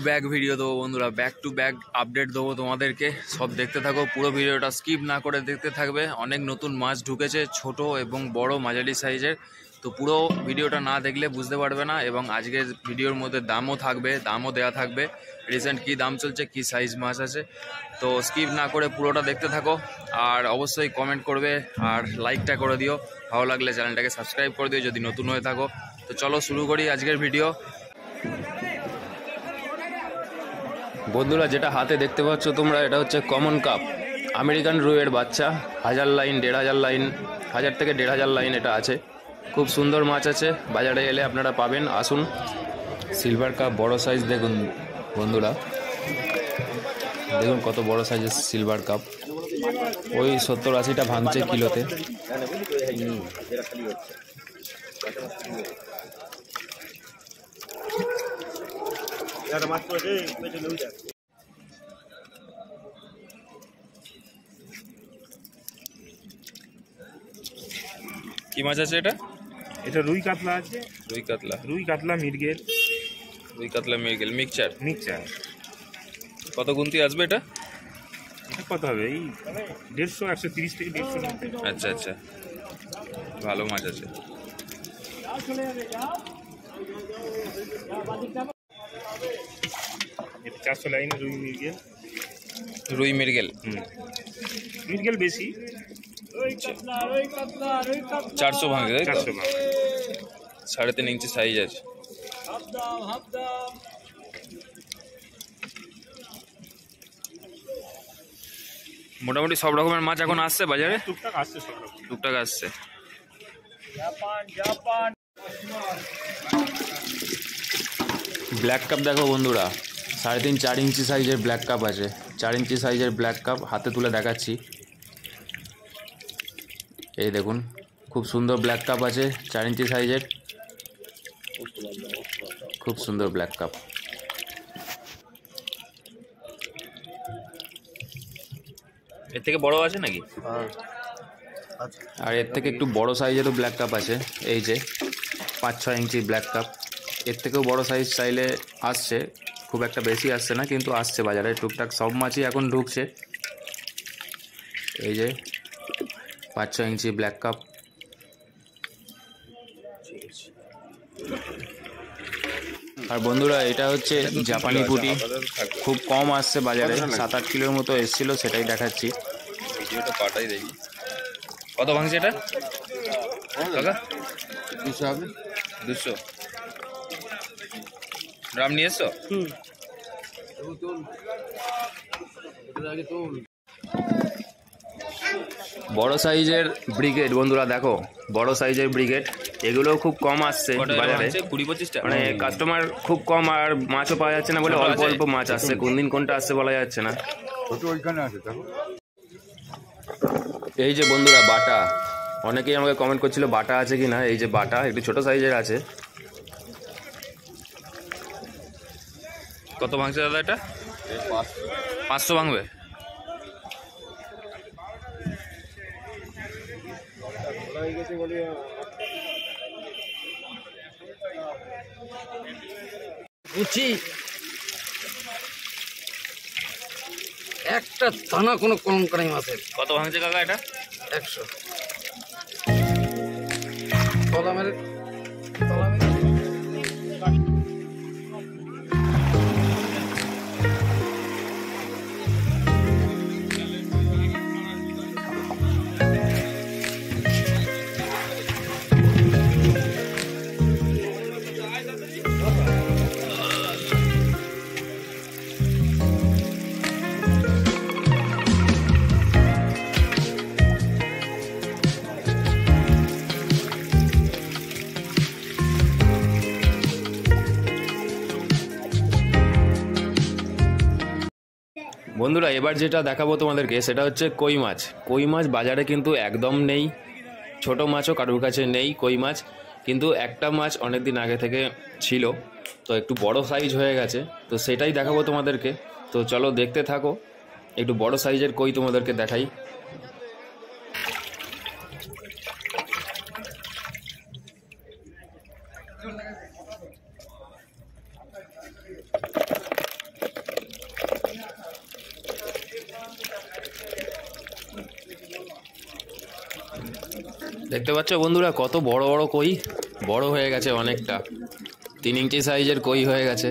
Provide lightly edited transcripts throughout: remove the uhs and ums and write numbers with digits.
Back video দেবো বন্ধুরা, back to back update দেবো তোমাদেরকে। সব দেখতে থাকো, পুরো ভিডিওটা স্কিপ না করে দেখতে থাকবে। অনেক নতুন মাছ ঢুকেছে, ছোট এবং বড় মাঝারি সাইজের। তো পুরো ভিডিওটা না দেখলে বুঝতে পারবে না। এবং আজকের ভিডিওর মধ্যে দামও থাকবে, দামও দেওয়া থাকবে, রিসেন্ট কী দাম চলছে, কী সাইজ মাছ আছে। তো স্কিপ না করে পুরোটা দেখতে থাকো। আর অবশ্যই কমেন্ট করবে আর লাইকটা করে দিও। ভালো লাগলে চ্যানেলটাকে সাবস্ক্রাইব করে দিও যদি নতুন হয়ে থাকো। তো চলো শুরু করি আজকের ভিডিও। বন্ধুরা, যেটা হাতে দেখতে পাচ্ছ তোমরা, এটা হচ্ছে কমন কাপ, আমেরিকান রুইয়ের বাচ্চা। 1000 লাইন, 1500 লাইন, 1000 থেকে 1500 লাইন এটা আছে। খুব সুন্দর মাছ আছে, বাজারে এলে আপনারা পাবেন, আসুন। সিলভার কাপ বড় সাইজ দেখুন বন্ধুরা, দেখুন কত বড় সাইজের সিলভার কাপ। ওই 70-80টা ভাঙছে কিলোতে। কি মাছ আছে এটা? এটা রুই কাতলা আছে। রুই কাতলা, মৃগেল। রুই কাতলা মৃগেল মিক্সচার। কত গুনতি আসবে এটা? এটা কত হবে? এই 150, 130 থেকে 150। আচ্ছা আচ্ছা, ভালো মাছ আছে। এটা 400 লাইন রুই মৃগেল। মৃগেল বেশি, 400 ভাঙে, 400 ভাঙে। 3.5 ইঞ্চি সাইজ আছে। মোটামুটি সব রকমের মাছ এখন আসছে বাজারে, টুকটাক আসছে, সব রকম টুকটাক আসছে। ব্ল্যাক কাপ দেখো বন্ধুরা, 3.5-4 ইঞ্চি সাইজের ব্ল্যাক কাপ আছে। 4 ইঞ্চি সাইজের ব্ল্যাক কাপ হাতে তুলে দেখাচ্ছি। এই দেখুন, খুব সুন্দর ব্ল্যাক কাপ আছে, 4 ইঞ্চি সাইজের, খুব সুন্দর ব্ল্যাক কাপ। এর থেকে বড় আছে নাকি? আর এর থেকে একটু বড় সাইজেরও ব্ল্যাক কাপ আছে, এই যে 5-6 ইঞ্চি ব্ল্যাক কাপ। এর থেকেও বড় সাইজ চাইলে আসছে, খুব একটা বেশি আসছে না, কিন্তু আসছে বাজারে টুকটাক। সব মাছই এখন ঢুকছে। এই যে 5-6 ইঞ্চি ব্ল্যাক কাপ। আর বন্ধুরা, এটা হচ্ছে জাপানি পুঁটি, খুব কম আসছে বাজারে, 7-8 কিলোর মতো এসেছিলো, সেটাই দেখাচ্ছি। ভিডিওটা পাঠাই দেখি। কত ভাঙছে এটা? 200 হবে। 200 গ্রাম নিয়ে এসছো? বড় সাইজের ব্রিগেড বন্ধুরা, দেখো বড় সাইজের ব্রিগেড। এগুলো খুব কম আসছে বাজারে, 20-25টা। মানে কাস্টমার খুব কম, আর মাছও পাওয়া যাচ্ছে না বলে অল্প অল্প মাছ আসছে। কোন দিন কোনটা আসছে বলা যাচ্ছে না। এই যে বন্ধুরা বাটা, অনেকেই আমাকে কমেন্ট করছিল বাটা আছে কি না। এই যে বাটা, একটু ছোট সাইজের আছে। কত ভাঙছে দাদা এটা? 500 ভাঙবে। একটা দানা কোনো কলম করাই মাছের। কত ভাঙছে কাকা এটা? 100। বন্ধুরা, এবার যেটা দেখাবো তোমাদেরকে সেটা হচ্ছে কই মাছ। কই মাছ বাজারে কিন্তু একদম নেই, ছোট মাছও কারোর কাছে নেই কই মাছ। কিন্তু একটা মাছ অনেক দিন আগে থেকে ছিল, তো একটু বড় সাইজ হয়ে গেছে, তো সেটাই দেখাবো তোমাদেরকে। তো চলো দেখতে থাকো, একটু বড় সাইজের কই তোমাদেরকে দেখাই। দেখতে পাচ্ছ বন্ধুরা কত বড় বড় কই, বড় হয়ে গেছে অনেকটা, 3 ইঞ্চি সাইজের কই হয়ে গেছে।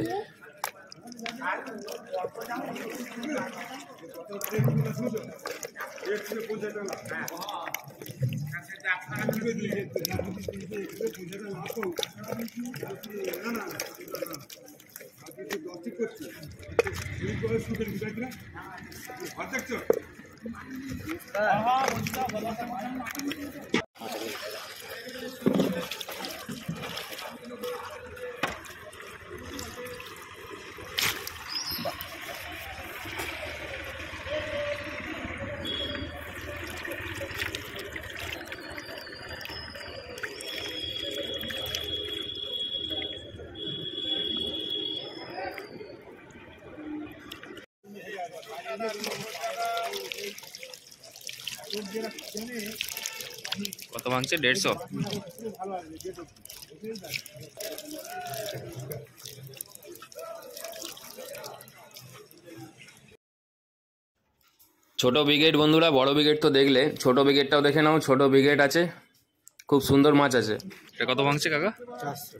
কত ভাঙছে? 150। ছোট ব্রিগেড বন্ধুরা, বড় ব্রিগেড তো দেখলে, ছোট ব্রিগেডটাও দেখে নাও। ছোট ব্রিগেড আছে, খুব সুন্দর মাছ আছে। এটা কত ভাঙছে কাকা? 400।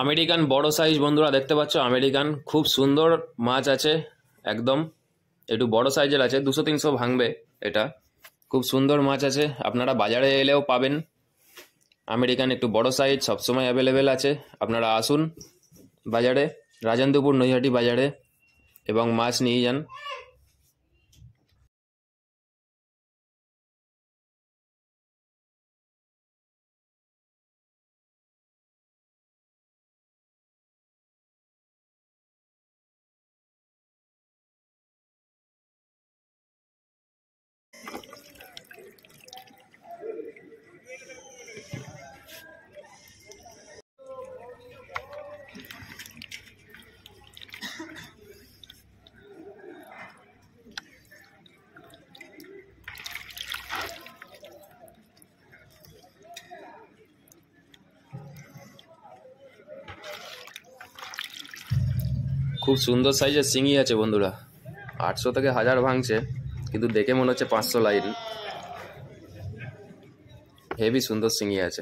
আমেরিকান বড় সাইজ বন্ধুরা দেখতে পাচ্ছ, আমেরিকান খুব সুন্দর মাছ আছে একদম। একটু বড় সাইজের আছে, 200-300 ভাঙবে। এটা খুব সুন্দর মাছ আছে, আপনারা বাজারে এলেও পাবেন। আমেরিকান একটু বড় সাইজ সবসময় অ্যাভেলেবেল আছে, আপনারা আসুন বাজারে, রাজেন্দ্রপুর নৈহাটি বাজারে, এবং মাছ নিয়ে যান। খুব সুন্দর সাইজের শিঙি আছে বন্ধুরা, 800 থেকে 1000 ভাঙছে, কিন্তু দেখে মনে হচ্ছে 500 লাইন। হেভি সুন্দর শিঙি আছে।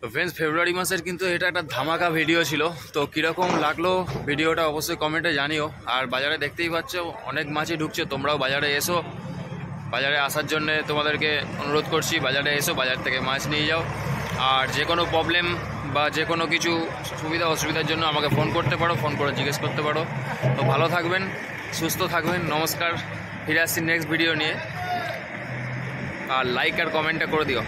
তো ফ্রেন্ডস, ফেব্রুয়ারি মাসের কিন্তু এটা একটা ধামাকা ভিডিও ছিল। তো কীরকম লাগলো ভিডিওটা অবশ্যই কমেন্টে জানিও। আর বাজারে দেখতেই পাচ্ছ অনেক মাছই ঢুকছে, তোমরাও বাজারে এসো। বাজারে আসার জন্যে তোমাদেরকে অনুরোধ করছি, বাজারে এসো, বাজার থেকে মাছ নিয়ে যাও। আর যে কোনো প্রবলেম বা যে কোনো কিছু সুবিধা অসুবিধার জন্য আমাকে ফোন করতে পারো, ফোন করে জিজ্ঞেস করতে পারো। তো ভালো থাকবেন, সুস্থ থাকবেন, নমস্কার। ফিরে আসছি নেক্সট ভিডিও নিয়ে। আর লাইক আর কমেন্টটা করে দিও।